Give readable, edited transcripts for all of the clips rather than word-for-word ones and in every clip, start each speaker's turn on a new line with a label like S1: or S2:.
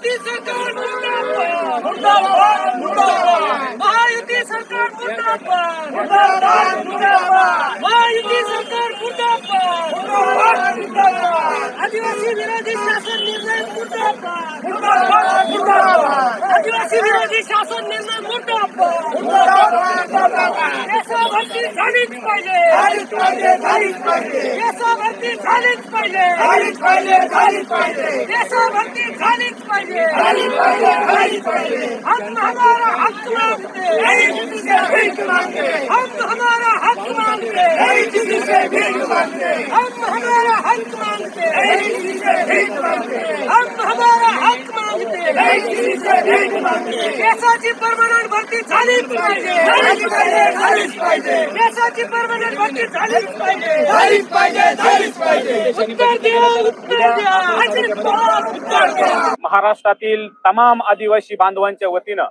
S1: महायुती सरकार मुर्दाबाद मुर्दाबाद मुर्दाबाद महायुती सरकार मुर्दाबाद मुर्दाबाद मुर्दाबाद महायुती सरकार मुर्दाबाद मुर्दाबाद मुर्दाबाद आदिवासी विरोधी शासन निर्णय मुर्दाबाद मुर्दाबाद मुर्दाबाद आदिवासी विरोधी शासन निर्णय मुर्दाबाद मुर्दाबाद मुर्दाबाद देशभक्ती झालीच पाहिजे झालीच पाहिजे झालीच पाहिजे देशभक्ती झालीच पाहिजे झालीच पाहिजे झालीच पाहिजे देशभक्ती झालीच पाहिजे झालीच पाहिजे झालीच पाहिजे हम हमारा हक मांगते नहीं किसी से भीख मांगते हम हमारा हक मांगते नहीं किसी से भीख मांगते हम हमारा हक मांगते नहीं किसी से भीख मांगते हम हमारा हक मांगते नहीं किसी से भीख मांगते देशाची परमनंट भरती झालीच पाहिजे झालीच पाहिजे झालीच पाहिजे देशाची परमनंट भरती झालीच पाहिजे झालीच पाहिजे झालीच पाहिजे उत्तर द्या उत्तर द्या उत्तर द्या।
S2: महाराष्ट्रातील तमाम आदिवासी बांधवांच्या वतीनं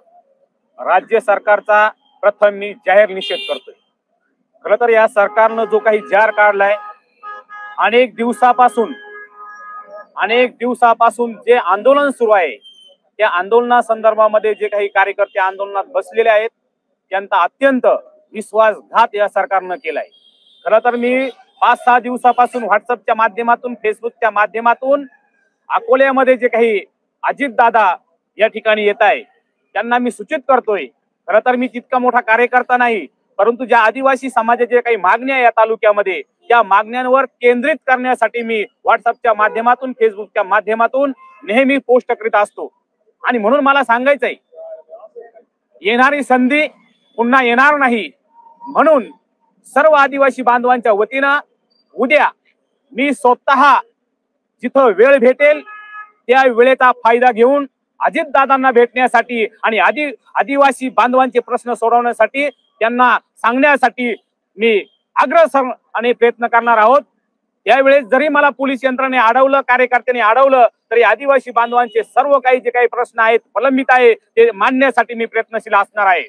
S2: राज्य सरकारचा प्रथम मी जाहीर निषेध करतोय। खरं तर या सरकारनं जो काही जार काढलाय, अनेक दिवसापासून जे आंदोलन सुरू आहे त्या आंदोलना संदर्भामध्ये जे काही कार्यकर्ते आंदोलनात बसलेले आहेत त्यांचा अत्यंत विश्वासघात या सरकारनं केलाय। खरं तर मी 5-6 दिवसापासून व्हॉट्सअपच्या माध्यमातून, फेसबुकच्या माध्यमातून अकोल्यामध्ये जे काही अजित दादा या ठिकाणी येत आहे त्यांना मी सूचित करतोय। खरं तर मी तितका मोठा कार्यकर्ता नाही, परंतु ज्या आदिवासी समाजाच्या काही मागण्या या तालुक्यामध्ये त्या मागण्यांवर केंद्रित करण्यासाठी मी व्हॉट्सअपच्या माध्यमातून, फेसबुकच्या माध्यमातून नेहमी पोस्ट करीत असतो। आणि म्हणून मला सांगायचंय, येणारी संधी पुन्हा येणार नाही, म्हणून सर्व आदिवासी बांधवांच्या वतीनं उद्या मी स्वतः जिथं वेळ भेटेल त्या वेळेचा फायदा घेऊन अजितदादांना भेटण्यासाठी आणि आदिवासी बांधवांचे प्रश्न सोडवण्यासाठी, त्यांना सांगण्यासाठी मी अग्रसर आणि प्रयत्न करणार आहोत। त्यावेळेस जरी मला पोलीस यंत्रणेने अडवलं, कार्यकर्त्यांनी अडवलं, तरी आदिवासी बांधवांचे सर्व काही जे काही प्रश्न आहेत, प्रलंबित आहे, ते मांडण्यासाठी मी प्रयत्नशील असणार आहे।